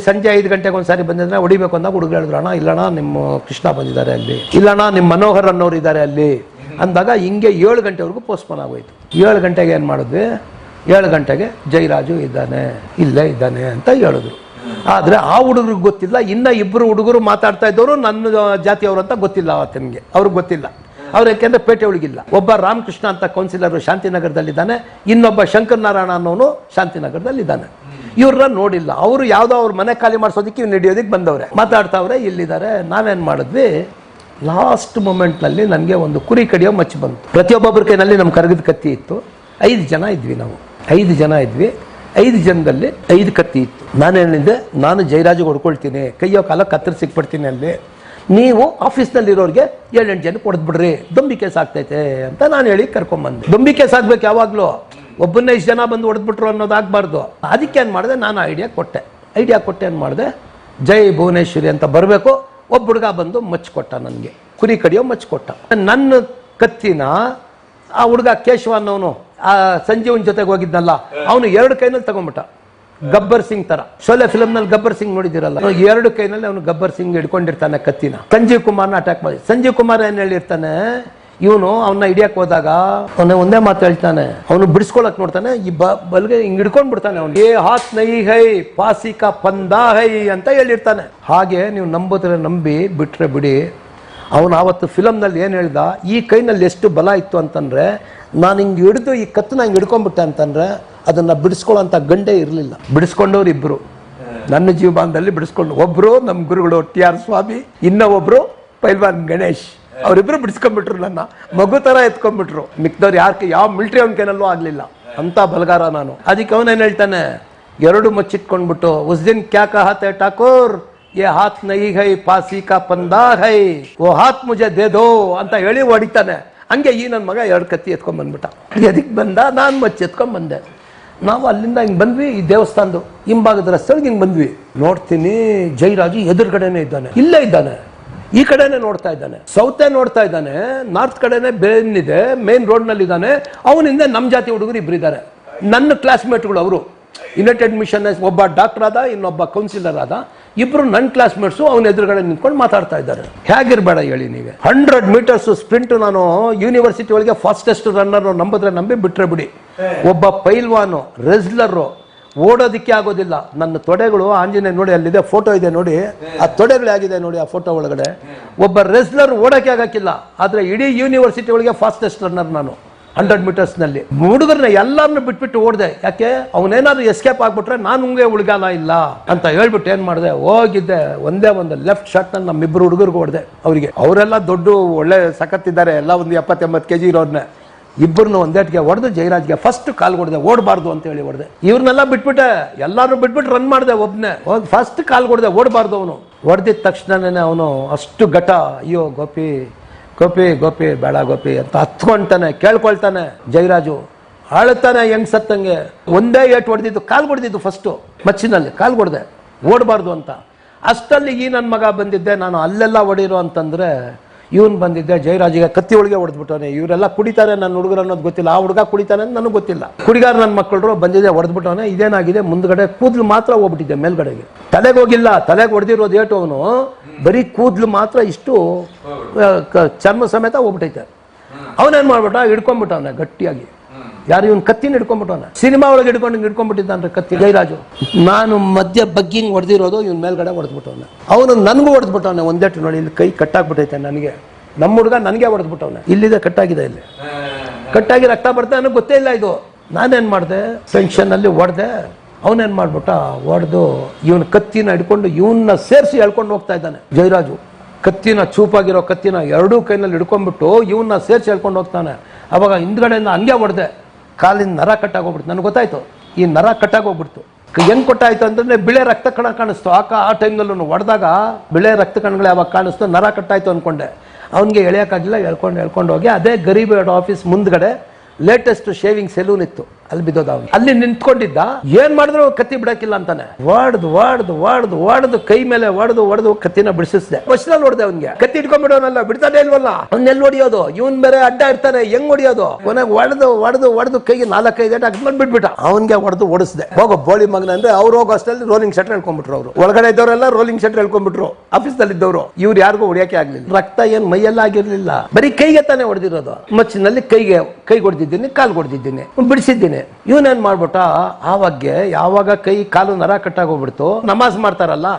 ಸಂಜೆ 5 ಗಂಟೆಗೆ ಒಂದ್ಸಾರಿ ಬಂದಿದ್ರೆ ಹೊಡಿಬೇಕು ಅಂದಾಗ ಹುಡುಗ ಹೇಳಿದ್ರು, ಅಣ್ಣ ಇಲ್ಲಣ್ಣ ನಿಮ್ಮ ಕೃಷ್ಣ ಬಂದಿದ್ದಾರೆ ಅಲ್ಲಿ, ಇಲ್ಲಣ್ಣ ನಿಮ್ಮ ಮನೋಹರ್ ಅನ್ನೋರು ಇದ್ದಾರೆ ಅಲ್ಲಿ ಅಂದಾಗ ಹಿಂಗೆ 7 ಗಂಟೆವರೆಗೂ ಪೋಸ್ಟ್ಪೋನ್ ಆಗೋಯ್ತು. 7 ಗಂಟೆಗೆ ಏನು ಮಾಡಿದ್ವಿ, 7 ಗಂಟೆಗೆ ಜಯರಾಜು ಇದ್ದಾನೆ, ಇಲ್ಲೇ ಇದ್ದಾನೆ ಅಂತ ಹೇಳಿದ್ರು. ಆದರೆ ಆ ಹುಡುಗರಿಗೆ ಗೊತ್ತಿಲ್ಲ, ಇನ್ನ 2 ಹುಡುಗರು ಮಾತಾಡ್ತಾ ಇದ್ದವರು ನನ್ನ ಜಾತಿಯವರು ಅಂತ ಗೊತ್ತಿಲ್ಲ ಅವತ್ತಿನಿಗೆ, ಅವ್ರಿಗೆ ಗೊತ್ತಿಲ್ಲ. ಅವ್ರು ಯಾಕೆಂದ್ರೆ ಪೇಟೆ ಒಳಗಿಲ್ಲ. ಒಬ್ಬ ರಾಮಕೃಷ್ಣ ಅಂತ ಕೌನ್ಸಿಲರ್ ಶಾಂತಿನಗರದಲ್ಲಿದ್ದಾನೆ, ಇನ್ನೊಬ್ಬ ಶಂಕರ್ ನಾರಾಯಣ ಅನ್ನೋನು ಶಾಂತಿನಗರದಲ್ಲಿದ್ದಾನೆ. ಇವ್ರನ್ನ ನೋಡಿಲ್ಲ. ಅವರು ಯಾವುದೋ ಅವ್ರ ಮನೆ ಖಾಲಿ ಮಾಡಿಸೋದಕ್ಕೆ ಇವ್ರು ನಡೆಯೋದಕ್ಕೆ ಬಂದವ್ರೆ, ಮಾತಾಡ್ತಾವ್ರೆ, ಇಲ್ಲಿದ್ದಾರೆ. ನಾವೇನು ಮಾಡಿದ್ವಿ, ಲಾಸ್ಟ್ ಮೂಮೆಂಟ್ನಲ್ಲಿ ನನಗೆ ಒಂದು ಕುರಿ ಕಡಿಯೋ ಮಚ್ಚು ಬಂತು. ಪ್ರತಿಯೊಬ್ಬೊಬ್ಬರ ಕೈನಲ್ಲಿ ನಮ್ಮ ಕರಗದ ಕತ್ತಿ ಇತ್ತು. 5 ಜನ ಇದ್ವಿ ನಾವು, 5 ಜನ ಇದ್ವಿ. 5 ಜನದಲ್ಲಿ 5 ಕತ್ತಿ ಇತ್ತು. ನಾನು ಹೇಳಿದ್ದೆ, ನಾನು ಜಯರಾಜಿಗೆ ಹೊಡ್ಕೊಳ್ತೀನಿ, ಕೈಯೋ ಕಾಲ ಕತ್ತರಿಸಿ ಸಿಕ್ಬಿಡ್ತೀನಿ ಅಲ್ಲಿ, ನೀವು ಆಫೀಸ್ನಲ್ಲಿರೋರಿಗೆ 7-8 ಜನಕ್ಕೆ ಹೊಡೆದ್ಬಿಡ್ರಿ, ದೊಂಬಿ ಕೇಸ್ ಆಗ್ತೈತೆ ಅಂತ ನಾನು ಹೇಳಿ ಕರ್ಕೊಂಬಂದೆ. ದೊಂಬಿ ಕೇಸ್ ಆಗ್ಬೇಕು ಯಾವಾಗಲೂ, ಒಬ್ಬನ್ನ ಇಷ್ಟು ಜನ ಬಂದು ಹೊಡೆದ್ಬಿಟ್ರು ಅನ್ನೋದಾಗಬಾರ್ದು. ಅದಕ್ಕೆ ಏನು ಮಾಡಿದೆ, ನಾನು ಐಡಿಯಾ ಕೊಟ್ಟೆ ಏನು ಮಾಡಿದೆ, ಜೈ ಭುವನೇಶ್ವರಿ ಅಂತ ಬರಬೇಕು. ಒಬ್ಬ ಹುಡುಗ ಬಂದು ಮಚ್ಚು ಕೊಟ್ಟ, ನನಗೆ ಕುರಿ ಕಡಿಯೋ ಮಚ್ಚು ಕೊಟ್ಟ. ನನ್ನ ಕತ್ತಿನ ಆ ಹುಡುಗ ಕೇಶವ ಅನ್ನೋನು ಆ ಸಂಜೀವನ್ ಜೊತೆಗೆ ಹೋಗಿದ್ನಲ್ಲ, ಅವನು 2 ಕೈನಲ್ಲಿ ತಗೊಂಡ್ಬಿಟ್ಟ. ಗಬ್ಬರ್ ಸಿಂಗ್ ತರ, ಶೋಲೆ ಫಿಲಮ್ ನಲ್ಲಿ ಗಬ್ಬರ್ ಸಿಂಗ್ ನೋಡಿದಿರಲ್ಲ, 2 ಕೈನಲ್ಲಿ ಅವನು ಗಬ್ಬರ್ ಸಿಂಗ್ ಹಿಡ್ಕೊಂಡಿರ್ತಾನೆ ಕತ್ತಿನ. ಸಂಜೀವ್ ಕುಮಾರ್ನ ಅಟ್ಯಾಕ್ ಮಾಡಿ, ಸಂಜೀವ್ ಕುಮಾರ್ ಏನ್ ಹೇಳಿರ್ತಾನೆ, ಇವನು ಅವನ್ನ ಹಿಡಿಯಕ್ ಹೋದಾಗ ಅವನ ಒಂದೇ ಮಾತು ಹೇಳ್ತಾನೆ, ಅವನು ಬಿಡಿಸ್ಕೊಳಕ್ ನೋಡ್ತಾನೆ, ಈ ಬಲ್ಗೆ ಹಿಂಗ್ ಹಿಡ್ಕೊಂಡ್ ಬಿಡ್ತಾನೆ. ಅವ್ನು ಏ ಹಾತ್ ನೈ ಹೈ ಪಾಸಿ ಕಾ ಪಂದಾ ಹೈ ಅಂತ ಹೇಳಿರ್ತಾನೆ. ಹಾಗೆ ನೀವು ನಂಬಿದ್ರೆ ನಂಬಿ, ಬಿಟ್ರೆ ಬಿಡಿ. ಅವನು ಆವತ್ತು ಫಿಲಮ್ನಲ್ಲಿ ಏನು ಹೇಳ್ದ, ಈ ಕೈನಲ್ಲಿ ಎಷ್ಟು ಬಲ ಇತ್ತು ಅಂತಂದ್ರೆ, ನಾನು ಹಿಂಗೆ ಹಿಡಿದು ಈ ಕತ್ತನ್ನ ಹಿಂಗೆ ಹಿಡ್ಕೊಂಡ್ಬಿಟ್ಟೆ ಅಂತಂದ್ರೆ ಅದನ್ನು ಬಿಡಿಸ್ಕೊಳ್ಳೋಂಥ ಗಂಡೇ ಇರಲಿಲ್ಲ. ಬಿಡಿಸ್ಕೊಂಡವ್ರು 2, ನನ್ನ ಜೀವಮಾನದಲ್ಲಿ ಬಿಡಿಸ್ಕೊಂಡು. ಒಬ್ಬರು ನಮ್ಮ ಗುರುಗಳು TR ಸ್ವಾಮಿ, ಇನ್ನೊಬ್ಬರು ಪೈಲ್ವಾನ್ ಗಣೇಶ್. ಅವರಿಬ್ಬರು ಬಿಡಿಸ್ಕೊಂಡ್ಬಿಟ್ರು, ನನ್ನ ಮಗು ಥರ ಎತ್ಕೊಂಡ್ಬಿಟ್ರು. ಮಿಕ್ದವ್ರು ಯಾವ ಮಿಲಿಟರಿ ಅವನ ಕೈನಲ್ಲೂ ಆಗಲಿಲ್ಲ, ಅಂತ ಬಲಗಾರ ನಾನು. ಅದಕ್ಕೆ ಅವನೇನು ಹೇಳ್ತಾನೆ, 2 ಮಚ್ಚಿಟ್ಕೊಂಡ್ಬಿಟ್ಟು, ಉಸ್ ದಿನ್ ಕ್ಯಾ ಕಹಾತೆ ಠಾಕೂರ್, ये हाथ नहीं है फांसी का पंदा है, वो हाथ मुझे दे दो ಅಂತ ಹೇಳಿ ಹೊಡಿತಾನೆ. ಹಂಗೆ ಈ ನನ್ನ ಮಗ 2 ಕತ್ತಿ ಎತ್ಕೊಂಡ್ ಬಂದ್ಬಿಟ್ಟ. ಎದಕ್ಕೆ ಬಂದ, ನಾನು ಮಚ್ಚಿ ಎತ್ಕೊಂಡ್ ಬಂದೆ. ನಾವು ಅಲ್ಲಿಂದ ಹಿಂಗೆ ಬಂದ್ವಿ, ಈ ದೇವಸ್ಥಾನದ ಹಿಂಭಾಗದ ರಸ್ತೆಗೆ ಹಿಂಗೆ ಬಂದ್ವಿ. ನೋಡ್ತೀನಿ ಜಯರಾಜು ಎದುರುಗಡೆನೆ ಇದ್ದಾನೆ, ಇಲ್ಲೇ ಇದ್ದಾನೆ, ಈ ಕಡೆನೆ ನೋಡ್ತಾ ಇದ್ದಾನೆ, ಸೌತೆ ನೋಡ್ತಾ ಇದ್ದಾನೆ, ನಾರ್ತ್ ಕಡೆನೆ ಬೇನಿದೆ, ಮೇನ್ ರೋಡ್ ನಲ್ಲಿ ಇದ್ದಾನೆ. ಅವನಿಂದ ನಮ್ಮ ಜಾತಿ ಹುಡುಗರು 2 ಇದ್ದಾರೆ, ನನ್ನ ಕ್ಲಾಸ್ಮೇಟ್ಗಳು. ಅವರು ಯುನೈಟೆಡ್ ಮಿಷನ್ ಒಬ್ಬ ಡಾಕ್ಟರ್ ಆದ, ಇನ್ನೊಬ್ಬ ಕೌನ್ಸಿಲರ್ ಆದ, 2 ನನ್ನ ಕ್ಲಾಸ್ಮೇಟ್ಸು ಅವನ ಎದುರುಗಡೆ ನಿಂತ್ಕೊಂಡು ಮಾತಾಡ್ತಾ ಇದ್ದಾರೆ. ಹೇಗಿರ್ಬೇಡ ಹೇಳಿ ನೀವೇ. 100 ಮೀಟರ್ಸ್ ಸ್ಪ್ರಿಂಟ್ ನಾನು ಯೂನಿವರ್ಸಿಟಿ ಒಳಗೆ ಫಾಸ್ಟೆಸ್ಟ್ ರನ್ನರ್, ನಂಬಿದ್ರೆ ನಂಬಿ, ಬಿಟ್ರೆ ಬಿಡಿ. ಒಬ್ಬ ಪೈಲ್ವಾನು ರೆಸ್ಲರು ಓಡೋದಿಕ್ಕೆ ಆಗೋದಿಲ್ಲ. ನನ್ನ ತೊಡೆಗಳು ಆಂಜನೇಯ ನೋಡಿ, ಅಲ್ಲಿದೆ ಫೋಟೋ ಇದೆ ನೋಡಿ, ಆ ತೊಡೆಗಳು ಆಗಿದೆ ನೋಡಿ ಆ ಫೋಟೋ ಒಳಗಡೆ. ಒಬ್ಬ ರೆಸ್ಲರ್ ಓಡೋಕೆ ಆಗಕ್ಕಿಲ್ಲ, ಆದ್ರೆ ಇಡೀ ಯೂನಿವರ್ಸಿಟಿ ಒಳಗೆ ಫಾಸ್ಟೆಸ್ಟ್ ರನ್ನರ್ ನಾನು 100 ಮೀಟರ್ಸ್ ನಲ್ಲಿ. ಹುಡುಗರನ್ನ ಎಲ್ಲರನ್ನು ಬಿಟ್ಬಿಟ್ಟು ಓಡಿದೆ. ಯಾಕೆ, ಅವನೇನಾದ್ರು ಎಸ್ಕೇಪ್ ಆಗ್ಬಿಟ್ರೆ ನಾನು ಹಂಗೆ ಉಳ್ಗಾಲ ಇಲ್ಲ ಅಂತ ಹೇಳ್ಬಿಟ್ಟು ಏನ್ ಮಾಡಿದೆ, ಹೋಗಿದ್ದೆ ಒಂದೇ ಒಂದು ಲೆಫ್ಟ್ ಶಾಟ್ ನಲ್ಲಿ ನಮ್ಮಿಬ್ಬರು ಹುಡುಗರಿಗೆ ಹೊಡೆದೆ. ಅವರಿಗೆ ಅವರೆಲ್ಲ ದೊಡ್ಡ ಒಳ್ಳೆ ಸಖತ್ತಿದ್ದಾರೆ, ಎಲ್ಲ ಒಂದು 70-80 kg ಇರೋರ್ನೆ. 2 ಒಂದೇಟ್ಗೆ ಹೊಡೆದು ಜಯರಾಜ್ಗೆ ಫಸ್ಟ್ ಕಾಲ್ ಹೊಡೆದೆ, ಓಡಬಾರ್ದು ಅಂತ ಹೇಳಿ ಹೊಡೆದೆ. ಇವ್ರನ್ನೆಲ್ಲ ಬಿಟ್ಬಿಟ್ಟೆ, ಎಲ್ಲಾರು ಬಿಟ್ಬಿಟ್ಟು ರನ್ ಮಾಡಿದೆ. ಒಬ್ನೇ ಹೋಗಿ ಫಸ್ಟ್ ಕಾಲ್ ಹೊಡೆದೆ, ಓಡಬಾರ್ದು. ಅವನು ಹೊಡೆದಿದ ತಕ್ಷಣನೇ ಅವನು ಅಷ್ಟು ಘಟ, ಅಯ್ಯೋ ಗೋಪಿ ಗೋಪಿ ಗೋಪಿ ಬೇಡ ಗೋಪಿ ಅಂತ ಹತ್ಕೊಂತಾನೆ, ಕೇಳ್ಕೊಳ್ತಾನೆ. ಜಯರಾಜು ಆಳ್ತಾನೆ ಹೆಂಗ್ ಸತ್ತಂಗೆ. ಒಂದೇ ಏಟು ಹೊಡೆದಿದ್ದು, ಕಾಲ್ ಹೊಡೆದಿದ್ದು ಫಸ್ಟು ಮಚ್ಚಿನಲ್ಲಿ ಕಾಲ್ ಹೊಡೆದೆ, ಓಡಬಾರ್ದು ಅಂತ. ಅಷ್ಟಲ್ಲಿ ಈ ನನ್ನ ಮಗ ಬಂದಿದ್ದೆ, ನಾನು ಅಲ್ಲೆಲ್ಲ ಹೊಡಿರೋ ಅಂತಂದ್ರೆ ಇವನು ಬಂದಿದ್ದೆ ಜಯರಾಜಿಗೆ ಕತ್ತಿ ಒಳಗೆ ಹೊಡೆದ್ಬಿಟ್ಟವನೆ. ಇವರೆಲ್ಲ ಕುಡಿತಾರೆ, ನನ್ನ ಹುಡುಗರು ಅನ್ನೋದು ಗೊತ್ತಿಲ್ಲ, ಆ ಹುಡುಗ ಕುಡಿತಾನೆ ಅಂತ ನನಗೆ ಗೊತ್ತಿಲ್ಲ. ಕುಡಿಗಾರ ನನ್ನ ಮಕ್ಕಳು ಬಂದಿದ್ದೆ, ಹೊಡೆದ್ಬಿಟ್ಟವನೆ. ಇದೇನಾಗಿದೆ, ಮುಂದ್ಗಡೆ ಕೂದಲು ಮಾತ್ರ ಹೋಗ್ಬಿಟ್ಟಿದ್ದೆ ಮೇಲ್ಗಡೆಗೆ, ತಲೆಗೆ ಹೋಗಿಲ್ಲ. ತಲೆಗೆ ಹೊಡೆದಿರೋದು ಏಟು, ಅವನು ಬರೀ ಕೂದಲು ಮಾತ್ರ ಇಷ್ಟು ಚರ್ಮ ಸಮೇತ ಹೋಗ್ಬಿಟ್ಟೈತೆ. ಅವನೇನ್ ಮಾಡ್ಬಿಟ್ಟ, ಹಿಡ್ಕೊಂಡ್ಬಿಟ್ಟವನೆ ಗಟ್ಟಿಯಾಗಿ. ಯಾರು, ಇವನ್ ಕತ್ತಿನ ಹಿಡ್ಕೊಂಡ್ಬಿಟ್ಟವನ. ಸಿನಿಮಾ ಒಳಗೆ ಹಿಡ್ಕೊಂಡಿದ್ದಾನ್ರೆ ಕತ್ತಿ ಜಯರಾಜು. ನಾನು ಮಧ್ಯ ಬಗ್ಗಿಂಗ್ ಹೊಡೆದಿರೋದು ಇವನ್ ಮೇಲ್ಗಡೆ ಹೊಡೆದ್ಬಿಟ್ಟವನ. ಅವನು ನನಗೂ ಹೊಡೆದ್ಬಿಟ್ಟವನೆ ಒಂದೇಟು ನೋಡಿ, ಇಲ್ಲಿ ಕೈ ಕಟ್ಟಾಗ್ಬಿಟ್ಟೈತೆ ನನಗೆ. ನಮ್ಮ ಹುಡುಗ ನನಗೆ ಹೊಡೆದ್ಬಿಟ್ಟವನೆ, ಇಲ್ಲಿದೆ ಕಟ್ಟಾಗಿದೆ, ಇಲ್ಲಿ ಕಟ್ಟಾಗಿ ರಕ್ತ ಬರ್ತಾ ನನಗೆ ಗೊತ್ತೇ ಇಲ್ಲ. ಇದು ನಾನೇನ್ ಮಾಡಿದೆ, ಟೆನ್ಷನ್ ಅಲ್ಲಿ ಹೊಡೆದೆ. ಅವನೇನ್ ಮಾಡ್ಬಿಟ್ಟ, ಹೊಡೆದು ಇವನ್ ಕತ್ತಿನ ಹಿಡ್ಕೊಂಡು ಇವನ್ನ ಸೇರಿಸಿ ಎಳ್ಕೊಂಡು ಹೋಗ್ತಾ ಇದ್ದಾನೆ ಜಯರಾಜು. ಕತ್ತಿನ ಚೂಪಾಗಿರೋ ಕತ್ತಿನ 2 ಕೈನಲ್ಲಿ ಹಿಡ್ಕೊಂಡ್ಬಿಟ್ಟು ಇವನ್ನ ಸೇರಿಸಿ ಎಳ್ಕೊಂಡು ಹೋಗ್ತಾನೆ. ಅವಾಗ ಹಿಂದ್ಗಡೆಯಿಂದ ಹಂಗೆ ಹೊಡೆದೆ, ಕಾಲಿನ ನರ ಕಟ್ಟಾಗೋಗ್ಬಿಡ್ತು. ನನಗೆ ಗೊತ್ತಾಯ್ತು ಈ ನರ ಕಟ್ಟಾಗೋಗ್ಬಿಡ್ತು. ಹೆಂಗ್ ಕೊಟ್ಟಾಯ್ತು ಅಂದ್ರೆ ಬಿಳೆ ರಕ್ತ ಕಣ ಕಾಣಿಸ್ತು. ಆ ಟೈಮ್ನಲ್ಲೂ ಹೊಡೆದಾಗ ಬಿಳೆ ರಕ್ತ ಕಣಗಳು ಯಾವಾಗ ಕಾಣಿಸ್ತು, ನರ ಕಟ್ಟಾಯ್ತು ಅನ್ಕೊಂಡೆ. ಅವನಿಗೆ ಎಳೆಯೋಕ್ಕಾಗಿಲ್ಲ, ಎಳ್ಕೊಂಡು ಹೋಗಿ ಅದೇ ಗರೀಬ್ ಆಫೀಸ್ ಮುಂದ್ಗಡೆ ಲೇಟೆಸ್ಟ್ ಶೇವಿಂಗ್ ಸೆಲೂನ್ ಇತ್ತು, ಅಲ್ಲಿ ಬಿದ್ದೋದ ಅವ್ನು. ಅಲ್ಲಿ ನಿಂತ್ಕೊಂಡಿದ್ದ, ಏನ್ ಮಾಡಿದ್ರು ಕತ್ತಿ ಬಿಡಕ್ಕಿಲ್ಲ ಅಂತಾನೆ. ವಾಡ್ದು ಕೈ ಮೇಲೆ ಹೊಡೆದು ಕತ್ತಿನ ಬಿಡಿಸಿದೆ. ವರ್ಷದಲ್ಲಿ ಹೊಡೆದೆ ಅವ್ನಿಗೆ. ಕತ್ತಿ ಇಟ್ಕೊಂಡ್ಬಿಡೋನಲ್ಲ, ಬಿಡ್ತಾನೆ ಇಲ್ವಲ್ಲ, ಅವ್ನೆಲ್ಲಿ ಹೊಡಿಯೋದು, ಇವನ್ ಬೇರೆ ಅಡ್ಡ ಇರ್ತಾನೆ, ಹೆಂಗ್ ಹೊಡಿಯೋದು? ಕೊನೆಗೆ ಹೊಡೆದು ಕೈಗೆ 4-5 ಏಟ್ ಹಾಕ್ಕೊಂಡು ಬಿಟ್ಬಿಟ್ಟ. ಅವನ್ಗೆ ಹೊಡೆದು ಓಡಿಸಿದೆ. ಹೋಗೋ ಬೋಳಿ ಮಗನ ಅಂದ್ರೆ ಅವ್ರು ಹೋಗೋ ಅಷ್ಟಲ್ಲಿ ರೋಲಿಂಗ್ ಶೆಟರ್ ಹೇಳ್ಕೊಂಡ್ಬಿಟ್ರು. ಅವರು ಒಳಗಡೆ ಇದ್ದವರೆಲ್ಲ ರೋಲಿಂಗ್ ಶೆಟರ್ ಹೇಳ್ಕೊಂಡ್ಬಿಟ್ರು. ಆಫೀಸ್ ನಲ್ಲಿ ಇದ್ದವರು. ಇವ್ರು ಯಾರಿಗೂ ಹೊಡಿಯಕ್ಕೆ ಆಗ್ಲಿಲ್ಲ. ರಕ್ತ ಏನ್ ಮೈಯೆಲ್ಲ ಆಗಿರ್ಲಿಲ್ಲ, ಬರೀ ಕೈಗೆ ತಾನೇ ಹೊಡೆದಿರೋದು. ಮಚ್ಚಿನಲ್ಲಿ ಕೈ ಹೊಡೆದಿದ್ದೀನಿ, ಕಾಲು ಹೊಡೆದಿದ್ದೀನಿ, ಬಿಡಿಸಿದ್ದೀನಿ. ಇವನೇನ್ ಮಾಡ್ಬಿಟ್ಟ, ಯಾವಾಗ ಕೈ ಕಾಲು ನರ ಕಟ್ಟಾಗೋಗ್ಬಿಡ್ತು, ನಮಾಜ್ ಮಾಡ್ತಾರಲ್ಲ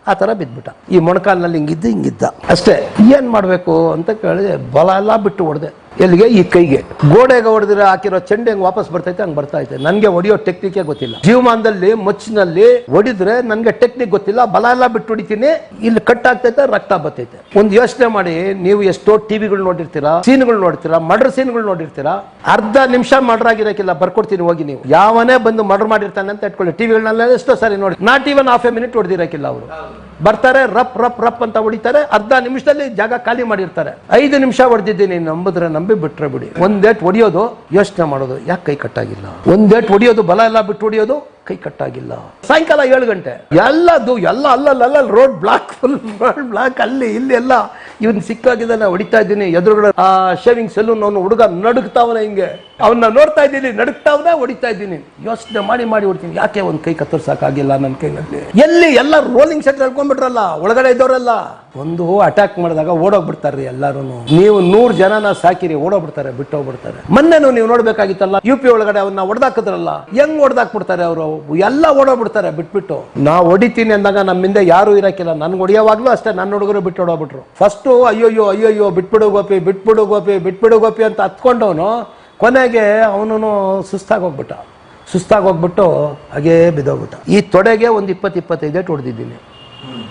ಆ ತರ ಬಿದ್ಬಿಟ್ಟ. ಈ ಮೊಣಕಾಲ್ನಲ್ಲಿ ಹಿಂಗಿದ್ದ ಅಷ್ಟೇ. ಏನ್ ಮಾಡ್ಬೇಕು ಅಂತ ಕೇಳಿದೆ, ಬಲ ಎಲ್ಲ ಬಿಟ್ಟು ಹೊಡೆದೆ. ಎಲ್ಲಿಗೆ? ಈ ಕೈಗೆ. ಗೋಡೆಗೆ ಹೊಡೆದಿರ ಹಾಕಿರೋ ಚೆಂಡೆ ಹೆಂಗ್ ವಾಪಸ್ ಬರ್ತೈತೆ ಹಂಗ್ ಬರ್ತಾ ಐತೆ. ನನ್ಗೆ ಹೊಡಿಯೋ ಟೆಕ್ನಿಕೇ ಗೊತ್ತಿಲ್ಲ. ಜೀವಮಾನದಲ್ಲಿ ಮಚ್ಚಿನಲ್ಲಿ ಹೊಡಿದ್ರೆ ನನ್ಗೆ ಟೆಕ್ನಿಕ್ ಗೊತ್ತಿಲ್ಲ. ಬಲ ಎಲ್ಲ ಬಿಟ್ಟು ಹೊಡಿತೀನಿ, ಇಲ್ಲಿ ಕಟ್ ಆಗ್ತೈತೆ, ರಕ್ತ ಬರ್ತೈತೆ. ಒಂದ್ ಯೋಚನೆ ಮಾಡಿ, ನೀವು ಎಷ್ಟೋ ಟಿವಿಗಳು ನೋಡಿರ್ತೀರಾ, ಸೀನ್ಗಳು ನೋಡ್ತೀರಾ, ಮರ್ಡರ್ ಸೀನ್ಗಳು ನೋಡಿರ್ತೀರಾ. ಅರ್ಧ ನಿಮಿಷ ಮರ್ಡರ್ ಆಗಿರಕ್ಕಿಲ್ಲ, ಬರ್ಕೊಡ್ತೀನಿ ಹೋಗಿ. ನೀವು ಯಾವನೇ ಬಂದು ಮರ್ಡರ್ ಮಾಡಿರ್ತಾನೆ ಅಂತ ಇಟ್ಕೊಳ್ಳಿ. ಟಿವಿಗಳನ್ನೆಲ್ಲ ಎಷ್ಟೋ ಸಾರಿ ನೋಡಿ, not even half a minute ಹೊಡೆದಿರಕ್ಕಿಲ್ಲ. ಅವರು ಬರ್ತಾರೆ, ರಪ್ ಅಂತ ಹೊಡಿತಾರೆ, ಅರ್ಧ ನಿಮಿಷದಲ್ಲಿ ಜಾಗ ಖಾಲಿ ಮಾಡಿರ್ತಾರೆ. 5 ನಿಮಿಷ ಹೊಡೆದಿದ್ದೀನಿ, ನಂಬಿದ್ರೆ ನಂಬಿ, ಬಿಟ್ರೆ ಬಿಡಿ. ಒಂದೇಟ್ ಹೊಡಿಯೋದು, ಯೋಚನೆ ಮಾಡೋದು, ಯಾಕೆ ಕೈ ಕಟ್ಟಾಗಿಲ್ಲ? ಒಂದೇಟ್ ಹೊಡಿಯೋದು, ಬಲ ಎಲ್ಲ ಬಿಟ್ಟು ಹೊಡಿಯೋದು, ಕೈ ಕಟ್ಟಾಗಿಲ್ಲ. ಸಾಯಂಕಾಲ 7 ಗಂಟೆ ಎಲ್ಲ ಅಲ್ಲ road block, full road block. ಅಲ್ಲಿ ಇಲ್ಲಿ ಎಲ್ಲ ಇವನ್ ಸಿಕ್ಕಾಗಿದ್ದಾನೆ, ಹೊಡಿತಾ ಇದ್ದೀನಿ. ಎದುರುಗಡೆ ಆ ಶೇವಿಂಗ್ ಸೆಲೂನ್ ಅವನು ಹುಡುಗ ನಡುಗ್ತಾವನ, ಹಿಂಗೆ ಅವನ್ನ ನೋಡ್ತಾ ಇದ್ದೀನಿ, ನಡುಗ್ತಾವನ, ಹೊಡಿತಾ ಇದ್ದೀನಿ. ಯೋಚನೆ ಮಾಡಿ ಹೊಡ್ತೀನಿ, ಯಾಕೆ ಒಂದ್ ಕೈ ಕತ್ತರ್ಸಕ್ಕಾಗಿಲ್ಲ ನನ್ನ ಕೈನಲ್ಲಿ? ಎಲ್ಲಿ ಎಲ್ಲ ರೋಲಿಂಗ್ ಸೆಟ್ ಹೇಳ್ಕೊಂಡ್ಬಿಟ್ರಲ್ಲ ಒಳಗಡೆ ಇದ್ದವರೆಲ್ಲ. ಒಂದು ಅಟ್ಯಾಕ್ ಮಾಡಿದಾಗ ಓಡೋಗ್ಬಿಡ್ತಾರ್ರಿ ಎಲ್ಲಾರು. ನೀವು 100 ಜನನ ಸಾಕಿರಿ, ಓಡೋಗ್ಬಿಡ್ತಾರೆ, ಬಿಟ್ಟೋಗ್ಬಿಡ್ತಾರೆ. ಮೊನ್ನೆನು ನೀವು ನೋಡ್ಬೇಕಾಗಿತ್ತಲ್ಲ, UP ಒಳಗಡೆ ಅವನ್ನ ಹೊಡೆದಾಕಿದ್ರಲ್ಲ, ಹೆಂಗ್ ಹೊಡೆದಾಕ್ಬಿಡ್ತಾರೆ ಅವರು, ಎಲ್ಲ ಓಡೋಗ್ಬಿಡ್ತಾರೆ ಬಿಟ್ಬಿಟ್ಟು. ನಾ ಹೊಡಿತೀನಿ ಅಂದಾಗ ನಮ್ಮಿಂದ ಯಾರು ಇರಕ್ಕಿಲ್ಲ. ನನ್ಗೆ ಹೊಡಿಯೋವಾಗ್ಲೂ ಅಷ್ಟೇ, ನನ್ನ ಹುಡುಗರು ಬಿಟ್ಟು ಹೊಡೋಗ್ಬಿಟ್ರು. ಫಸ್ಟ್ ಅಯ್ಯೋ ಬಿಟ್ಬಿಡು ಗೋಪಿ ಅಂತ ಹತ್ಕೊಂಡವನು ಕೊನೆಗೆ ಅವನು ಸುಸ್ತಾಗೋಗ್ಬಿಟ್ಟು ಹಾಗೇ ಬಿದ್ದೋಗ್ಬಿಟ್ಟ. ಈ ತೊಡೆಗೆ ಒಂದು 20-25 ಏಟು ಹೊಡೆದಿದ್ದೀನಿ.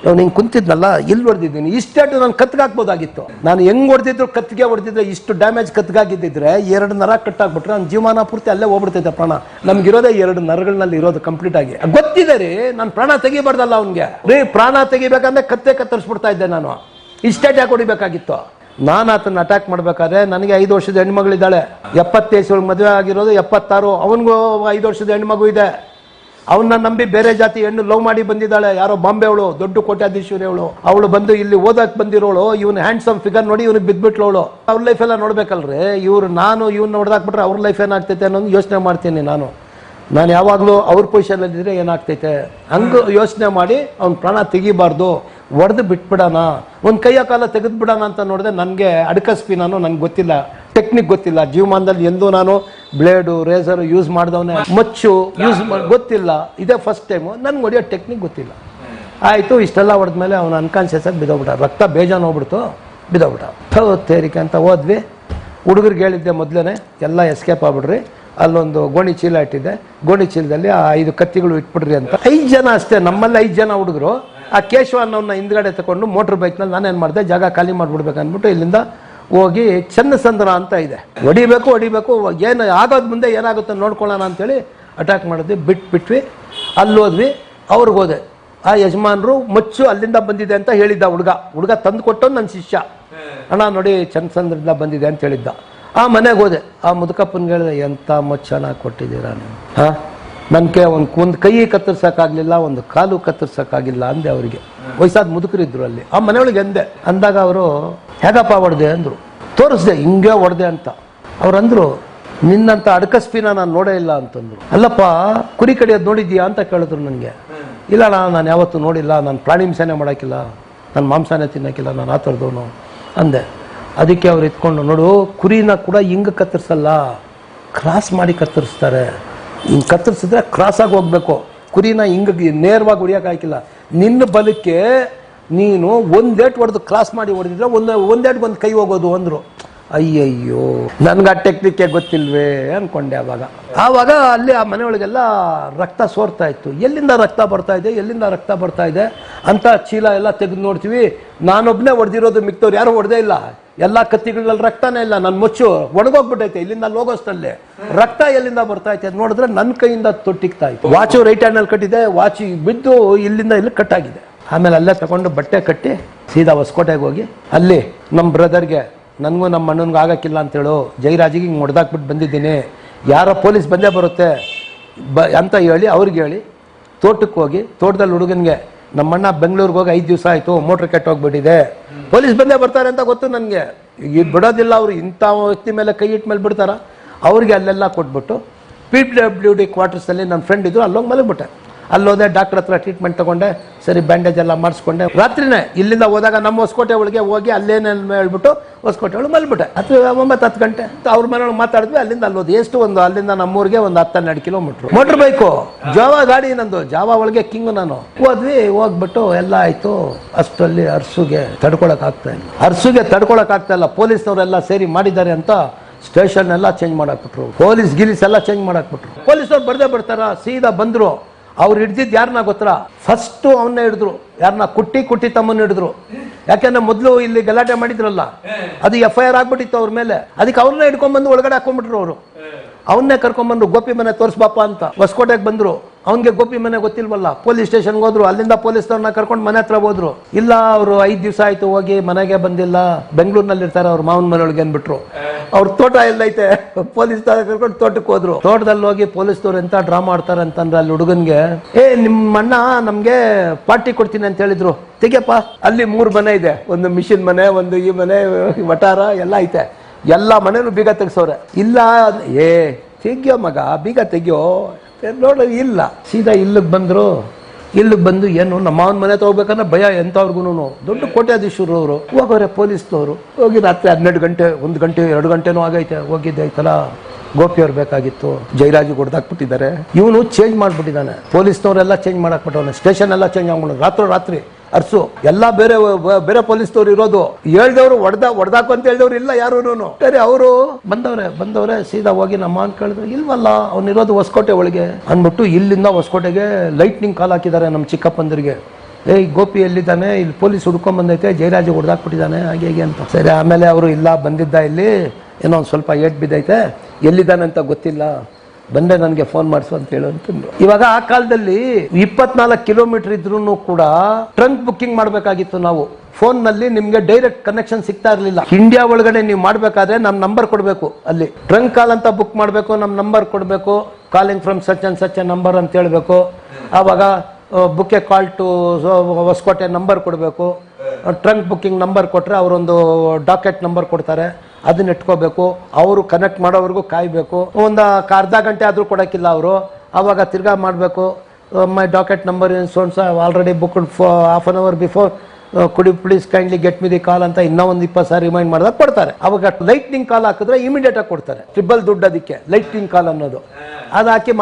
ನಾವು ಹಿಂಗೆ ಕುಂತಿದ್ನಲ್ಲ, ಇಲ್ಲಿ ಹೊಡೆದಿದ್ದೀನಿ. ಇಷ್ಟೇಟು ನಾನು ಕತ್ಗಾಕ್ಬೋದಾಗಿತ್ತು. ನಾನು ಹೆಂಗ್ ಹೊಡೆದಿದ್ರು, ಕತ್ತಿಗೆ ಹೊಡೆದಿದ್ರೆ, ಇಷ್ಟು ಡ್ಯಾಮೇಜ್ ಕತ್ಗಾಗಿದ್ದಿದ್ರೆ 2 ನರ ಕಟ್ಟಾಕ್ಬಿಟ್ರೆ ನನ್ನ ಜೀವಮಾನ ಪೂರ್ತಿ ಅಲ್ಲೇ ಹೋಗ್ಬಿಡ್ತೈತೆ ಪ್ರಾಣ. ನಮ್ಗಿರೋದೇ 2 ನರಗಳಲ್ಲಿ ಇರೋದು ಕಂಪ್ಲೀಟ್ ಆಗಿ. ಗೊತ್ತಿದೆ ರೀ, ನಾನು ಪ್ರಾಣ ತೆಗಿಬಾರ್ದಲ್ಲ ಅವನ್ಗೆ. ಪ್ರಾಣ ತೆಗಿಬೇಕಂದ್ರೆ ಕತ್ತೆ ಕತ್ತರಿಸ್ಬಿಡ್ತಾ ಇದ್ದೆ ನಾನು. ಇಷ್ಟೇಟ್ ಯಾಕೆ ಹೊಡಿಬೇಕಾಗಿತ್ತು? ನಾನು ಆತನ ಅಟ್ಯಾಕ್ ಮಾಡ್ಬೇಕಾದ್ರೆ ನನಗೆ 5 ವರ್ಷದ ಹೆಣ್ಮಗಳಿದ್ದಾಳೆ. 75 ಮದುವೆ ಆಗಿರೋದು, 76. ಅವನಿಗೂ 5 ವರ್ಷದ ಹೆಣ್ಮಗು ಇದೆ. ಅವನ್ನ ನಂಬಿ ಬೇರೆ ಜಾತಿ ಹೆಣ್ಣು ಲವ್ ಮಾಡಿ ಬಂದಿದ್ದಾಳೆ. ಯಾರೋ ಬಾಂಬೆ ಅವಳು, ದೊಡ್ಡ ಕೋಟ್ಯಾಧೀಶ್ವರಿ ಅವಳು ಬಂದು ಇಲ್ಲಿ ಓದಕ್ ಬಂದಿರೋಳು. ಇವನ್ ಹ್ಯಾಂಡ್ಸಮ್ ಫಿಗರ್ ನೋಡಿ ಇವನಿಗೆ ಬಿದ್ಬಿಟ್ಲವಳು. ಅವ್ರ ಲೈಫ್ ಎಲ್ಲ ನೋಡ್ಬೇಕಲ್ರಿ. ನಾನು ಇವನ್ನ ಹೊಡೆದಾಕ್ಬಿಟ್ರೆ ಅವ್ರ ಲೈಫ್ ಏನಾಗ್ತೈತೆ ಅನ್ನೋದು ಯೋಚನೆ ಮಾಡ್ತೀನಿ. ನಾನು ಯಾವಾಗಲೂ ಅವ್ರ ಪೊಸಿಷನ್ ಇದ್ರೆ ಏನಾಗ್ತೈತೆ ಹಂಗ ಯೋಚನೆ ಮಾಡಿ ಅವ್ನ ಪ್ರಾಣ ತೆಗಿಬಾರ್ದು, ಹೊಡೆದು ಬಿಟ್ಬಿಡೋಣ, ಒಂದು ಕೈಯ ಕಾಲ ತೆಗೆದು ಬಿಡೋಣ ಅಂತ ನೋಡಿದೆ. ನನಗೆ ಅಡ್ಕಸ್ಪಿ, ನನಗೆ ಗೊತ್ತಿಲ್ಲ, ಟೆಕ್ನಿಕ್ ಗೊತ್ತಿಲ್ಲ. ಜೀವಮಾನದಲ್ಲಿ ಎಂದೂ ನಾನು ಬ್ಲೇಡು, ರೇಸರ್ ಯೂಸ್ ಮಾಡಿದವನೇ, ಮಚ್ಚು ಯೂಸ್ ಗೊತ್ತಿಲ್ಲ. ಇದೇ ಫಸ್ಟ್ ಟೈಮು. ನನ್ಗೆ ಹೊಡೆಯೋ ಟೆಕ್ನಿಕ್ ಗೊತ್ತಿಲ್ಲ. ಆಯಿತು, ಇಷ್ಟೆಲ್ಲ ಹೊಡೆದ್ಮೇಲೆ ಅವನು ಅನ್ಕಾನ್ಷಿಯಸ್ ಆಗಿ ಬಿದ್ದೋಗ್ಬಿಟ್ಟ. ರಕ್ತ ಬೇಜಾನ್ ಹೋಗ್ಬಿಡ್ತು, ಬಿದ್ದೋಗ್ಬಿಟ್ಟ. ತೇರಿಕೆ ಅಂತ ಹೋದ್ವಿ. ಹುಡುಗರಿಗೆ ಹೇಳಿದ್ದೆ ಮೊದಲೇ, ಎಲ್ಲ ಎಸ್ಕೇಪ್ ಆಗ್ಬಿಡ್ರಿ, ಅಲ್ಲೊಂದು ಗೋಣಿ ಚೀಲ ಇಟ್ಟಿದ್ದೆ, ಗೋಣಿ ಚೀಲದಲ್ಲಿ ಆ 5 ಕತ್ತಿಗಳು ಇಟ್ಬಿಡ್ರಿ ಅಂತ. 5 ಜನ ಅಷ್ಟೇ, ನಮ್ಮಲ್ಲಿ 5 ಜನ ಹುಡುಗರು. ಆ ಕೇಶವ ಅನ್ನೋನ್ನ ಹಿಂದ್ಗಡೆ ತಗೊಂಡು ಮೋಟ್ರ್ ಬೈಕ್ನಲ್ಲಿ ನಾನೇನು ಮಾಡಿದೆ, ಜಾಗ ಖಾಲಿ ಮಾಡಿಬಿಡ್ಬೇಕು ಅಂದ್ಬಿಟ್ಟು ಇಲ್ಲಿಂದ ಹೋಗಿ ಚನ್ನಸಂದ್ರ ಅಂತ ಇದೆ, ಹೊಡಿಬೇಕು, ಏನು ಆಗೋದು ಮುಂದೆ ಏನಾಗುತ್ತೆ ನೋಡ್ಕೊಳ್ಳೋಣ ಅಂತೇಳಿ ಅಟ್ಯಾಕ್ ಮಾಡಿದ್ವಿ. ಬಿಟ್ವಿ. ಅಲ್ಲೋದ್ವಿ. ಅವ್ರಿಗೆ ಹೋದೆ. ಆ ಯಜಮಾನರು ಮಚ್ಚು ಅಲ್ಲಿಂದ ಬಂದಿದೆ ಅಂತ ಹೇಳಿದ್ದ. ಹುಡುಗ ತಂದು ಕೊಟ್ಟು ನನ್ನ ಶಿಷ್ಯ, ಅಣ್ಣ ನೋಡಿ ಚನ್ನಸಂದ್ರದಿಂದ ಬಂದಿದೆ ಅಂತ ಹೇಳಿದ್ದ. ಆ ಮನೆಗೆ ಹೋದೆ. ಆ ಮುದುಕಪ್ಪನಿಗೆ ಹೇಳಿದೆ, ಎಂಥ ಮಚ್ಚಣ ಕೊಟ್ಟಿದ್ದೀರಾ ನೀವು? ನನಗೆ ಒಂದು ಕೈ ಕತ್ತರಿಸೋಕ್ಕಾಗಲಿಲ್ಲ, ಒಂದು ಕಾಲು ಕತ್ತರಿಸೋಕ್ಕಾಗಿಲ್ಲ ಅಂದೆ ಅವರಿಗೆ. ವಯಸ್ಸಾದ ಮುದುಕರಿದ್ರು ಅಲ್ಲಿ. ಆ ಮನೆಯೊಳಗೆ ಅಂದಾಗ ಅವರು ಹೇಗಪ್ಪ ಹೊಡೆದೆ ಅಂದರು. ತೋರಿಸ್ದೆ, ಹಿಂಗೆ ಹೊಡೆದೆ ಅಂತ. ಅವ್ರು ಅಂದರು, ನಿನ್ನಂತ ಅಡಕಸ್ಪಿನ ನಾನು ನೋಡೇ ಇಲ್ಲ ಅಂತಂದ್ರು. ಅಲ್ಲಪ್ಪ, ಕುರಿ ಕಡಿಯೋದು ನೋಡಿದ್ಯಾ ಅಂತ ಕೇಳಿದ್ರು ನನಗೆ. ಇಲ್ಲ ನಾನು ಯಾವತ್ತೂ ನೋಡಿಲ್ಲ, ನಾನು ಪ್ರಾಣಿ ಹಿಂಸೆನೇ ಮಾಡೋಕ್ಕಿಲ್ಲ, ನಾನು ಮಾಂಸನೇ ತಿನ್ನೋಕ್ಕಿಲ್ಲ, ನಾನು ಆ ಥರದವನು ಅಂದೆ. ಅದಕ್ಕೆ ಅವ್ರು ಎತ್ಕೊಂಡು, ನೋಡು, ಕುರಿನ ಕೂಡ ಹಿಂಗೆ ಕತ್ತರಿಸಲ್ಲ, ಕ್ರಾಸ್ ಮಾಡಿ ಕತ್ತರಿಸ್ತಾರೆ. ಹಿಂಗೆ ಕತ್ತರಿಸಿದ್ರೆ ಕ್ರಾಸಾಗಿ ಹೋಗ್ಬೇಕು. ಕುರಿನ ಹಿಂಗೆ ನೇರವಾಗಿ ಹೊಡಿಯೋಕ್ಕಾಗಿಲ್ಲ. ನಿನ್ನ ಬಲಕ್ಕೆ ನೀನು ಒಂದೇಟು ಹೊಡೆದು ಕ್ರಾಸ್ ಮಾಡಿ ಹೊಡೆದಿದ್ರೆ ಒಂದೇಟಿಗೆ ಒಂದು ಕೈ ಹೋಗೋದು ಅಂದರು. ಅಯ್ಯಯ್ಯೋ, ನನ್ಗೆ ಆ ಟೆಕ್ನಿಕ್ಕೆ ಗೊತ್ತಿಲ್ವೇ ಅನ್ಕೊಂಡೆ. ಆವಾಗ ಅಲ್ಲಿ ಆ ಮನೆಯೊಳಗೆಲ್ಲ ರಕ್ತ ಸೋರ್ತಾ ಇತ್ತು. ಎಲ್ಲಿಂದ ರಕ್ತ ಬರ್ತಾ ಇದೆ ಅಂತ ಚೀಲ ಎಲ್ಲ ತೆಗೆದು ನೋಡ್ತೀವಿ. ನಾನೊಬ್ಬನೇ ಹೊಡೆದಿರೋದು, ಮಿಕ್ತವ್ರು ಯಾರು ಹೊಡೆದೇ ಇಲ್ಲ. ಎಲ್ಲ ಕತ್ತಿಗಳಲ್ಲಿ ರಕ್ತನೇ ಇಲ್ಲ. ನನ್ನ ಮುಚ್ಚು ಒಣಗೋಗ್ಬಿಟ್ಟೈತೆ. ಇಲ್ಲಿಂದ ಲೋಗೋಸ್ನಲ್ಲಿ ರಕ್ತ ಎಲ್ಲಿಂದ ಬರ್ತಾ ಐತೆ ಅದು ನೋಡಿದ್ರೆ ನನ್ನ ಕೈಯಿಂದ ತೊಟ್ಟಿಗ್ತಾ ಇತ್ತು. ವಾಚು ರೈಟ್ ಹ್ಯಾಂಡಲ್ಲಿ ಕಟ್ಟಿದೆ, ವಾಚ್ ಬಿದ್ದು ಇಲ್ಲಿಂದ ಇಲ್ಲಿ ಕಟ್ಟಾಗಿದೆ. ಆಮೇಲೆ ಅಲ್ಲೇ ತಗೊಂಡು ಬಟ್ಟೆ ಕಟ್ಟಿ ಸೀದಾ ಹೊಸಕೋಟೆಗೆ ಹೋಗಿ ಅಲ್ಲಿ ನಮ್ಮ ಬ್ರದರ್ಗೆ, ನನಗೂ ನಮ್ಮ ಅಣ್ಣನಿಗೂ ಆಗಕ್ಕಿಲ್ಲ ಅಂತೇಳು, ಜೈರಾಜಿಗೆ ಹಿಂಗೆ ಹೊಡೆದಾಕ್ಬಿಟ್ಟು ಬಂದಿದ್ದೀನಿ, ಯಾರೋ ಪೊಲೀಸ್ ಬಂದೇ ಬರುತ್ತೆ ಅಂತ ಹೇಳಿ ಅವ್ರಿಗೆ ಹೇಳಿ ತೋಟಕ್ಕೆ ಹೋಗಿ ತೋಟದಲ್ಲಿ ಹುಡುಗನಿಗೆ ನಮ್ಮಣ್ಣ ಬೆಂಗಳೂರಿಗೆ ಹೋಗಿ 5 ದಿವಸ ಆಯಿತು, ಮೋಟ್ರ್ ಕೆಟ್ಟೋಗ್ಬಿಟ್ಟಿದೆ, ಪೊಲೀಸ್ ಬಂದೇ ಬರ್ತಾರೆ ಅಂತ ಗೊತ್ತು ನನಗೆ, ಇದು ಬಿಡೋದಿಲ್ಲ ಅವರು, ಇಂಥ ವ್ಯಕ್ತಿ ಮೇಲೆ ಕೈ ಇಟ್ಟ ಮೇಲೆ ಬಿಡ್ತಾರ, ಅವ್ರಿಗೆ ಅಲ್ಲೆಲ್ಲ ಕೊಟ್ಬಿಟ್ಟು PWD ಕ್ವಾರ್ಟರ್ಸಲ್ಲಿ ನನ್ನ ಫ್ರೆಂಡ್ ಇದ್ರು, ಅಲ್ಲೋಗಿ ಮಲಗಿಬಿಟ್ಟೆ. ಅಲ್ಲೋದೆ ಡಾಕ್ಟರ್ ಹತ್ರ ಟ್ರೀಟ್ಮೆಂಟ್ ತೊಗೊಂಡೆ, ಸರಿ ಬ್ಯಾಂಡೇಜ್ ಎಲ್ಲ ಮಾಡಿಸ್ಕೊಂಡೆ. ರಾತ್ರಿನೇ ಇಲ್ಲಿಂದ ಹೋದಾಗ ನಮ್ಮ ಹೊಸಕೋಟೆ ಒಳಗೆ ಹೋಗಿ ಅಲ್ಲೇನೇನು ಹೇಳ್ಬಿಟ್ಟು ಹೊಸಕೋಟೆ ಒಳಗೆ ಮಲ್ಬಿಟ್ಟೆ. 9-10 ಗಂಟೆ ಅವ್ರ ಮನೆಯೊಳಗೆ ಮಾತಾಡಿದ್ವಿ. ಅಲ್ಲಿಂದ ಅಲ್ಲೋದು ಎಷ್ಟು ಒಂದು ಅಲ್ಲಿಂದ ನಮ್ಮೂರಿಗೆ ಒಂದು 10-12 ಕಿಲೋಮೀಟ್ರ್. ಮೋಟ್ರ್ ಬೈಕು ಜಾವಾ ಗಾಡಿ ನಂದು, ಜಾವಾ ಒಳಗೆ ಕಿಂಗು ನಾನು. ಹೋದ್ವಿ, ಹೋಗ್ಬಿಟ್ಟು ಎಲ್ಲ ಆಯಿತು. ಅಷ್ಟರಲ್ಲಿ ಅರ್ಸುಗೆ ತಡ್ಕೊಳಕ್ಕಾಗ್ತಾ ಇಲ್ಲ. ಪೊಲೀಸ್ನವರೆಲ್ಲ ಸೇರಿ ಮಾಡಿದ್ದಾರೆ ಅಂತ ಸ್ಟೇಷನ್ ಎಲ್ಲ ಚೇಂಜ್ ಮಾಡಾಕ್ಬಿಟ್ರು, ಪೊಲೀಸ್ ಗಿಲೀಸ್ ಎಲ್ಲ ಚೇಂಜ್ ಮಾಡಾಕ್ಬಿಟ್ರು. ಪೊಲೀಸ್ನವ್ರು ಬರ್ದೇ ಬಿಡ್ತಾರ, ಸೀದಾ ಬಂದರು. ಅವ್ರು ಹಿಡ್ದಿದ್ದು ಯಾರನ್ನ ಗೊತ್ತಾ? ಫಸ್ಟು ಅವನ್ನ ಹಿಡಿದ್ರು, ಯಾರನ್ನ ಕುಟ್ಟಿ ತಮ್ಮನ್ನ ಹಿಡಿದ್ರು. ಯಾಕೆಂದ್ರೆ ಮೊದಲು ಇಲ್ಲಿ ಗಲಾಟೆ ಮಾಡಿದ್ರಲ್ಲ, ಅದು FIR ಆಗ್ಬಿಟ್ಟಿತ್ತು ಅವ್ರ ಮೇಲೆ. ಅದಕ್ಕೆ ಅವ್ರನ್ನ ಹಿಡ್ಕೊಂಡ್ಬಂದು ಒಳಗಡೆ ಹಾಕೊಂಡ್ಬಿಟ್ರು. ಅವರು ಅವನ್ನೇ ಕರ್ಕೊಂಡ್ಬಂದ್ರು, ಗೋಪಿ ಮನೆ ತೋರಿಸ್ಬಾಪ ಅಂತ. ಹೊಸಕೋಟೆಗೆ ಬಂದ್ರು, ಅವನಿಗೆ ಗೋಪಿ ಮನೆ ಗೊತ್ತಿಲ್ವಲ್ಲ. ಪೊಲೀಸ್ ಸ್ಟೇಷನ್ಗೆ ಹೋದ್ರು, ಅಲ್ಲಿಂದ ಪೊಲೀಸ್ನವ್ರನ್ನ ಕರ್ಕೊಂಡು ಮನೆ ಹತ್ರ ಹೋದ್ರು. ಇಲ್ಲ ಅವರು 5 ದಿವಸ ಆಯ್ತು ಹೋಗಿ, ಮನೆಗೆ ಬಂದಿಲ್ಲ, ಬೆಂಗಳೂರಿನಲ್ಲಿ ಇರ್ತಾರೆ ಅವ್ರ ಮಾವನ ಮನೆಯೊಳಗೆ ಅಂದ್ಬಿಟ್ರು. ಅವ್ರ ತೋಟ ಎಲ್ಲೈತೆ, ಪೊಲೀಸ್ ಕರ್ಕೊಂಡು ತೋಟಕ್ಕೆ ಹೋದ್ರು. ತೋಟದಲ್ಲಿ ಹೋಗಿ ಪೊಲೀಸ್ನವ್ರು ಎಂತ ಡ್ರಾಮಾ ಮಾಡ್ತಾರೆ ಅಂತಂದ್ರೆ, ಅಲ್ಲಿ ಹುಡುಗನ್ಗೆ ನಿಮ್ಮ ಅಣ್ಣ ನಮ್ಗೆ ಪಾರ್ಟಿ ಕೊಡ್ತೀನಿ ಅಂತ ಹೇಳಿದ್ರು, ತೆಗಿಯಪ್ಪ ಅಲ್ಲಿ 3 ಮನೆ ಇದೆ, ಒಂದು ಮಿಷಿನ್ ಮನೆ, ಒಂದು ಈ ಮನೆ, ವಟಾರ ಎಲ್ಲ ಐತೆ, ಎಲ್ಲ ಮನೇಲೂ ಬೀಗ ತೆಗ್ಸವ್ರೆ. ಇಲ್ಲ ತೆಗಿಯೋ ಮಗ, ಬೀಗ ತೆಗಿಯೋ ನೋಡ್ರಿ. ಇಲ್ಲ, ಸೀದಾ ಇಲ್ಲಿಗೆ ಬಂದ್ರು. ಇಲ್ಲಿಗೆ ಬಂದು ಏನು ನಮ್ಮ ಮಾವನ ಮನೆ ತಗೋಬೇಕಂದ್ರೆ ಭಯ ಎಂಥವ್ರಿಗೂ. ದೊಡ್ಡ ಕೋಟ್ಯಾಧೀಶರು ಅವರು. ಹೋಗೋರೆ ಪೊಲೀಸ್ನವರು. ಹೋಗಿ ರಾತ್ರಿ 12 ಗಂಟೆ, 1 ಗಂಟೆ 2 ಗಂಟೆನೂ ಆಗೈತೆ. ಹೋಗಿದ್ದೈತಲ್ಲ, ಗೋಪಿಯವ್ರು ಬೇಕಾಗಿತ್ತು, ಜೈರಾಜ್ ಹೊಡೆದಾಕ್ಬಿಟ್ಟಿದ್ದಾರೆ. ಇವನು ಚೇಂಜ್ ಮಾಡಿಬಿಟ್ಟಿದ್ದಾನೆ, ಪೊಲೀಸ್ನವರೆಲ್ಲ ಚೇಂಜ್ ಮಾಡಾಕ್ಬಿಟ್ಟವನೆ, ಸ್ಟೇಷನ್ ಎಲ್ಲ ಚೇಂಜ್ ಆಗ್ಬಿಟ್ಟು ರಾತ್ರಿ ಅರ್ಸು ಎಲ್ಲ ಬೇರೆ ಪೊಲೀಸ್ನವ್ರು ಇರೋದು. ಹೇಳ್ದವ್ರು ಹೊಡೆದಾಕು ಅಂತ ಹೇಳ್ದವ್ರು ಇಲ್ಲ ಯಾರು. ಸರಿ ಅವರು ಬಂದವ್ರೆ ಸೀದಾ ಹೋಗಿ ನಮ್ಮ ಅಂತ ಕೇಳಿದ್ರು. ಇಲ್ವಲ್ಲ, ಅವ್ನಿರೋದು ಹೊಸಕೋಟೆ ಒಳಗೆ ಅಂದ್ಬಿಟ್ಟು ಇಲ್ಲಿಂದ ಹೊಸಕೋಟೆಗೆ ಲೈಟ್ನಿಂಗ್ ಕಾಲ್ ಹಾಕಿದ್ದಾರೆ ನಮ್ಮ ಚಿಕ್ಕಪ್ಪಂದರಿಗೆ. ಗೋಪಿ ಎಲ್ಲಿದ್ದಾನೆ, ಇಲ್ಲಿ ಪೊಲೀಸ್ ಹುಡ್ಕೊಂಡ್ ಬಂದೈತೆ, ಜೈರಾಜ್ ಹೊಡೆದಾಕ್ಬಿಟ್ಟಿದ್ದಾನೆ, ಹಾಗೆ ಅಂತ. ಸರಿ, ಆಮೇಲೆ ಅವರು ಇಲ್ಲ ಬಂದಿದ್ದ, ಇಲ್ಲಿ ಏನೋ ಒಂದು ಸ್ವಲ್ಪ ಏಟ್ ಬಿದ್ದೈತೆ, ಎಲ್ಲಿದ್ದಾನೆ ಅಂತ ಗೊತ್ತಿಲ್ಲ, ಬಂದೆ ನನಗೆ ಫೋನ್ ಮಾಡಿಸು ಅಂತ ಹೇಳು ಅಂತಂದ್ರು. ಇವಾಗ ಆ ಕಾಲದಲ್ಲಿ 24 ಕಿಲೋಮೀಟರ್ ಇದ್ರೂ ಕೂಡ ಟ್ರಂಕ್ ಬುಕ್ಕಿಂಗ್ ಮಾಡಬೇಕಾಗಿತ್ತು ನಾವು. ಫೋನ್ನಲ್ಲಿ ನಿಮಗೆ ಡೈರೆಕ್ಟ್ ಕನೆಕ್ಷನ್ ಸಿಗ್ತಾ ಇರಲಿಲ್ಲ. ಇಂಡಿಯಾ ಒಳಗಡೆ ನೀವು ಮಾಡಬೇಕಾದ್ರೆ ನಮ್ಮ ನಂಬರ್ ಕೊಡಬೇಕು. ಅಲ್ಲಿ ಟ್ರಂಕ್ ಕಾಲ್ ಅಂತ ಬುಕ್ ಮಾಡಬೇಕು, ನಮ್ಮ ನಂಬರ್ ಕೊಡಬೇಕು, calling from such and such number ಅಂತ ಹೇಳಬೇಕು. ಆವಾಗ ಬುಕ್ಕೆ ಕಾಲ್ ಟು ಹೊಸಕೋಟೆ ನಂಬರ್ ಕೊಡಬೇಕು. ಟ್ರಂಕ್ ಬುಕ್ಕಿಂಗ್ ನಂಬರ್ ಕೊಟ್ಟರೆ ಅವರೊಂದು ಡಾಕೆಟ್ ನಂಬರ್ ಕೊಡ್ತಾರೆ, ಅದನ್ನ ಇಟ್ಕೋಬೇಕು. ಅವರು ಕನೆಕ್ಟ್ ಮಾಡೋವರೆಗೂ ಕಾಯಬೇಕು. ಒಂದು ಅರ್ಧ ಗಂಟೆ ಆದರೂ ಕೊಡೋಕ್ಕಿಲ್ಲ ಅವರು. ಆವಾಗ ತಿರ್ಗಾ ಮಾಡಬೇಕು. My docket number in zones already booked half an hour before, could you please kindly get me the call ಅಂತ ಇನ್ನೂ ಒಂದು 20 ಸಾರಿ ರಿಮೈಂಡ್ ಮಾಡಿದಾಗ ಕೊಡ್ತಾರೆ. ಅವಾಗ ಲೈಟ್ನಿಂಗ್ ಕಾಲ್ ಹಾಕಿದ್ರೆ ಇಮಿಡಿಯೇಟ್ ಆಗಿ ಕೊಡ್ತಾರೆ, ಟ್ರಿಬಲ್ ದುಡ್ಡು ಅದಕ್ಕೆ ಲೈಟ್ನಿಂಗ್ ಕಾಲ್ ಅನ್ನೋದು. ಅದು ಹಾಕಿ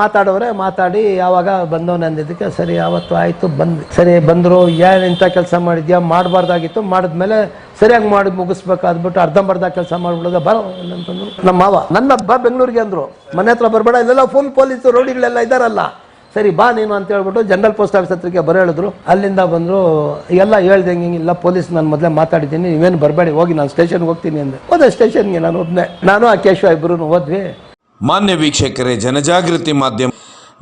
ಮಾತಾಡಿ ಯಾವಾಗ ಬಂದವನೇ ಅಂದಿದ್ದಕ್ಕೆ ಸರಿ ಆವತ್ತು ಆಯಿತು. ಸರಿ ಬಂದರು, ಏನು ಇಂಥ ಕೆಲಸ ಮಾಡಿದ್ಯಾ, ಮಾಡಬಾರ್ದಾಗಿತ್ತು, ಮಾಡಿದ್ಮೇಲೆ ಸರಿಯಾಗಿ ಮಾಡಿ ಮುಗಿಸ್ಬೇಕಾದ್ಬಿಟ್ಟು ಅರ್ಧಂಬರ್ಧ ಕೆಲಸ ಮಾಡಿಬಿಡೋದು ಬರೋ ಅಂತಂದ್ರು. ನಮ್ಮ ಮಾವ ನನ್ನ ಬಾ ಬೆಂಗಳೂರಿಗೆ ಅಂದರು, ಮನೆ ಹತ್ರ ಬರಬೇಡ, ಇಲ್ಲೆಲ್ಲ ಫುಲ್ ಪೊಲೀಸು ರೌಡಿಗಳೆಲ್ಲ ಇದ್ದಾರಲ್ಲ, ಸರಿ ಬಾ ನೀನು ಅಂತ ಹೇಳ್ಬಿಟ್ಟು ಜನರಲ್ ಪೋಸ್ಟ್ ಆಫೀಸ್ ಹತ್ರಕ್ಕೆ ಬರೋ ಹೇಳಿದ್ರು. ಅಲ್ಲಿಂದ ಬಂದರು. ಎಲ್ಲ ಹೇಳ್ದಂಗೆ ಹಿಂಗಿಲ್ಲ, ಪೊಲೀಸ್ ನಾನು ಮೊದಲೇ ಮಾತಾಡಿದ್ದೀನಿ, ನೀವೇನು ಬರಬೇಡಿ, ಹೋಗಿ ನಾನು ಸ್ಟೇಷನ್ಗೆ ಹೋಗ್ತೀನಿ ಅಂದೆ. ಹೋದೆ ಸ್ಟೇಷನ್ಗೆ, ನಾನು ಆ ಕೇಶವ ಇಬ್ಬರು ಹೋದ್ವಿ. ಮಾನ್ಯ ವೀಕ್ಷಕರೇ, ಜನಜಾಗೃತಿ ಮಾಧ್ಯಮ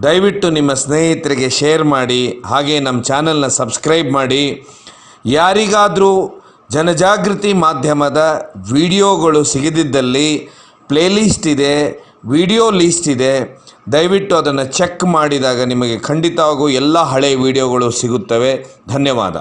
ದಯವಿಟ್ಟು ನಿಮ್ಮ ಸ್ನೇಹಿತರಿಗೆ ಶೇರ್ ಮಾಡಿ, ಹಾಗೆ ನಮ್ಮ ಚಾನಲ್ನ ಸಬ್ಸ್ಕ್ರೈಬ್ ಮಾಡಿ. ಯಾರಿಗಾದರೂ ಜನಜಾಗೃತಿ ಮಾಧ್ಯಮದ ವಿಡಿಯೋಗಳು ಸಿಗದಿದ್ದಲ್ಲಿ ಪ್ಲೇಲಿಸ್ಟ್ ಇದೆ, ವಿಡಿಯೋ ಲಿಸ್ಟ್ ಇದೆ, ದಯವಿಟ್ಟು ಅದನ್ನು ಚೆಕ್ ಮಾಡಿದಾಗ ನಿಮಗೆ ಖಂಡಿತವಾಗೂ ಎಲ್ಲ ಹಳೆಯ ವಿಡಿಯೋಗಳು ಸಿಗುತ್ತವೆ. ಧನ್ಯವಾದ.